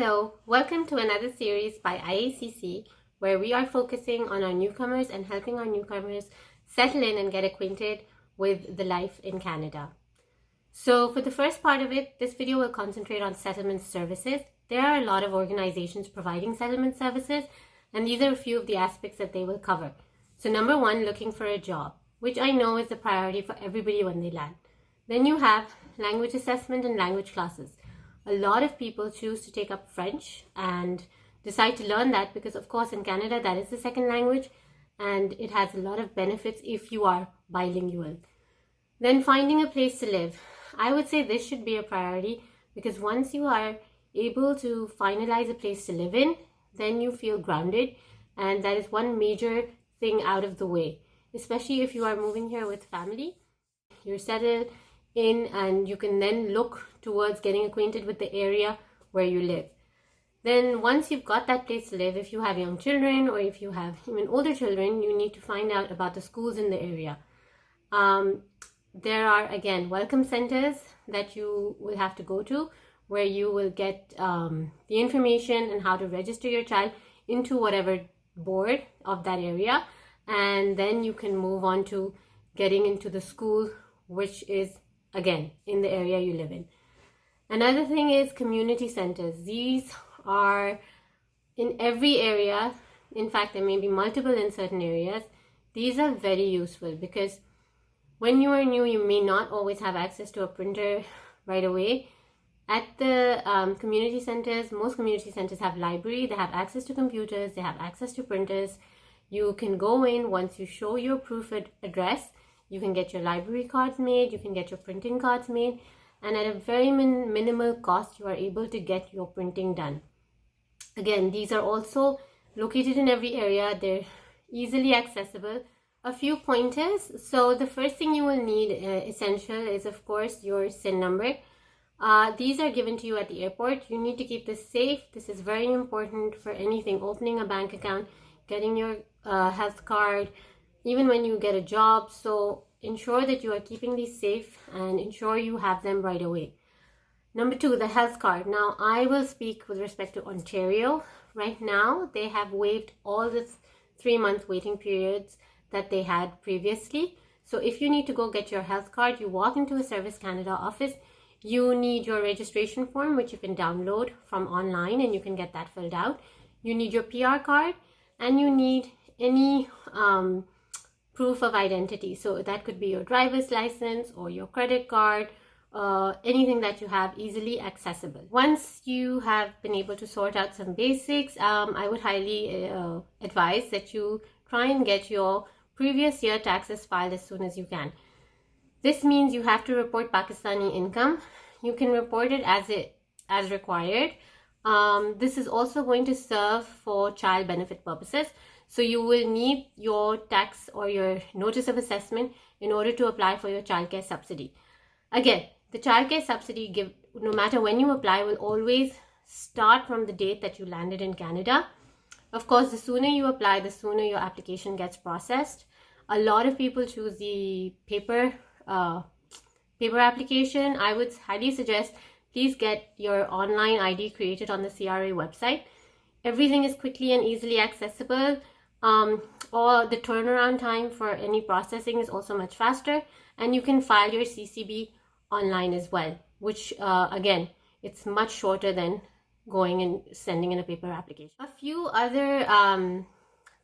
Hello, welcome to another series by IACC where we are focusing on our newcomers and helping our newcomers settle in and get acquainted with the life in Canada. So for the first part of it, this video will concentrate on settlement services. There are a lot of organizations providing settlement services, and these are a few of the aspects that they will cover. So number one, looking for a job, which I know is the priority for everybody when they land. Then you have language assessment and language classes. A lot of people choose to take up French and decide to learn that because, of course, in Canada, that is the second language and it has a lot of benefits if you are bilingual. Then finding a place to live. I would say this should be a priority because once you are able to finalize a place to live in, then you feel grounded, and that is one major thing out of the way, especially if you are moving here with family. You're settled in and you can then look towards getting acquainted with the area where you live. Then once you've got that place to live, if you have young children or if you have even older children, you need to find out about the schools in the area. There are, again, welcome centers that you will have to go to where you will get the information and how to register your child into whatever board of that area, and then you can move on to getting into the school which is, again, in the area you live in. Another thing is community centers. These are in every area. In fact, there may be multiple in certain areas. These are very useful because when you are new, you may not always have access to a printer right away. At the community centers, most community centers have library. They have access to computers. They have access to printers. You can go in once you show your proof of address. You can get your library cards made. You can get your printing cards made. And at a very minimal cost, you are able to get your printing done. Again, these are also located in every area. They're easily accessible. A few pointers. So the first thing you will need, essential, is of course your SIN number. These are given to you at the airport. You need to keep this safe. This is very important for anything, opening a bank account, getting your health card, even when you get a job. So ensure that you are keeping these safe and ensure you have them right away. Number two, the health card. Now, I will speak with respect to Ontario. Right now, they have waived all the 3-month waiting periods that they had previously. So if you need to go get your health card, you walk into a Service Canada office. You need your registration form, which you can download from online and you can get that filled out. You need your PR card and you need any proof of identity. So that could be your driver's license or your credit card, anything that you have easily accessible. Once you have been able to sort out some basics, I would highly advise that you try and get your previous year taxes filed as soon as you can. This means you have to report Pakistani income. You can report it as required. This is also going to serve for child benefit purposes. So you will need your tax or your notice of assessment in order to apply for your childcare subsidy. Again, the childcare subsidy, no matter when you apply, will always start from the date that you landed in Canada. Of course, the sooner you apply, the sooner your application gets processed. A lot of people choose the paper application. I would highly suggest please get your online ID created on the CRA website. Everything is quickly and easily accessible. Or the turnaround time for any processing is also much faster, and you can file your CCB online as well, which again, it's much shorter than going and sending in a paper application. A few other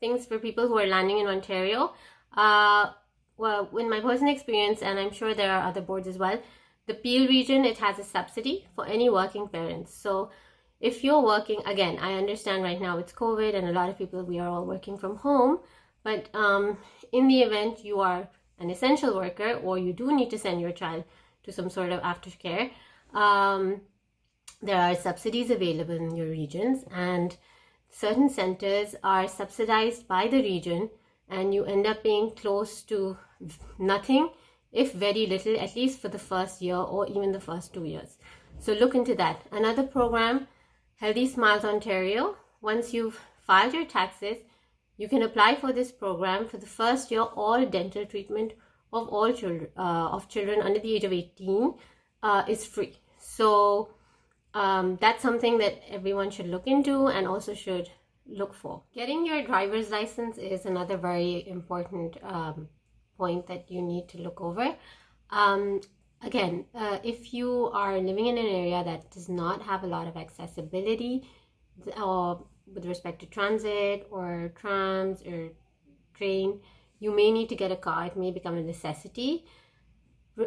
things for people who are landing in Ontario. Well, in my personal experience, and I'm sure there are other boards as well, the Peel region, it has a subsidy for any working parents. So if you're working, again, I understand right now it's COVID and a lot of people, we are all working from home, but in the event you are an essential worker or you do need to send your child to some sort of aftercare, there are subsidies available in your regions, and certain centers are subsidized by the region, and you end up paying close to nothing, if very little, at least for the first year or even the first 2 years. So look into that. Another program, Healthy Smiles Ontario. Once you've filed your taxes, you can apply for this program. For the first year, all dental treatment of all children under the age of 18 is free. So that's something that everyone should look into and also should look for. Getting your driver's license is another very important point that you need to look over. Again, if you are living in an area that does not have a lot of accessibility with respect to transit or trams or train, you may need to get a car. It may become a necessity.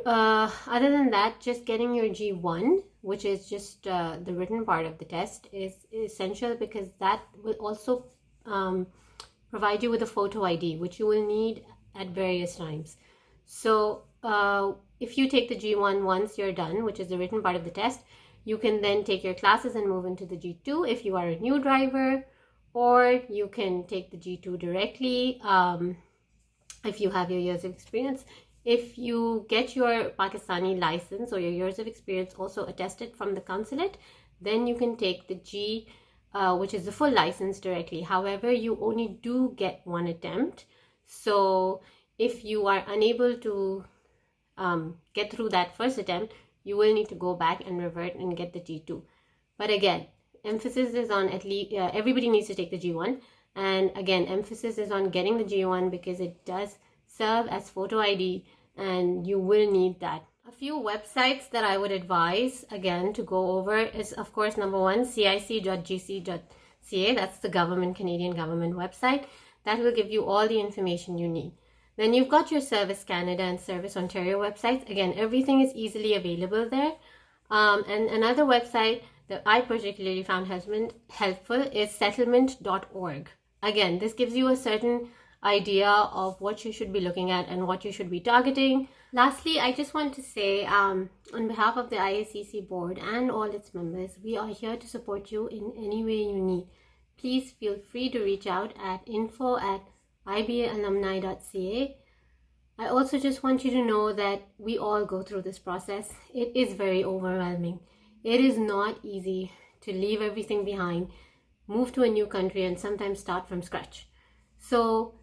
Other than that, just getting your G1, which is just the written part of the test, is essential, because that will also provide you with a photo ID, which you will need at various times. So if you take the G1 once you're done, which is the written part of the test, you can then take your classes and move into the G2 if you are a new driver, or you can take the G2 directly if you have your years of experience. If you get your Pakistani license or your years of experience also attested from the consulate, then you can take the G, which is the full license, directly. However, you only do get one attempt. So if you are unable to get through that first attempt, you will need to go back and revert and get the G2. But again, emphasis is on at least everybody needs to take the G1. And again, emphasis is on getting the G1 because it does serve as photo ID, and you will need that. A few websites that I would advise, again, to go over is, of course, number one, cic.gc.ca. That's the Canadian government website. That will give you all the information you need. Then you've got your Service Canada and Service Ontario websites. Again, everything is easily available there. And another website that I particularly found helpful is settlement.org. Again, this gives you a certain idea of what you should be looking at and what you should be targeting. Lastly, I just want to say, on behalf of the IACC board and all its members, we are here to support you in any way you need. Please feel free to reach out at info@ibalumni.ca. I also just want you to know that we all go through this process. It is very overwhelming. It is not easy to leave everything behind, move to a new country, and sometimes start from scratch. So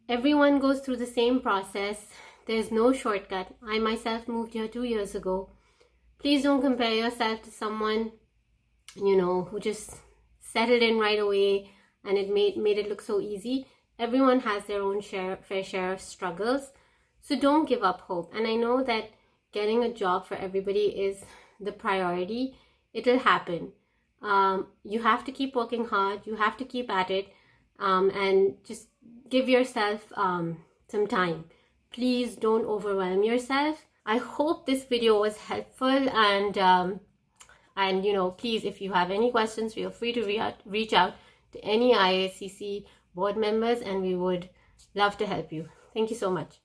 everyone goes through the same process. There's no shortcut. I myself moved here 2 years ago. Please don't compare yourself to someone, who just settled in right away and it made it look so easy. Everyone has their own fair share of struggles. So don't give up hope. And I know that getting a job for everybody is the priority. It'll happen. You have to keep working hard. You have to keep at it, and just give yourself some time. Please don't overwhelm yourself. I hope this video was helpful, and please, if you have any questions, feel free to reach out to any IACC board members, and we would love to help you. Thank you so much.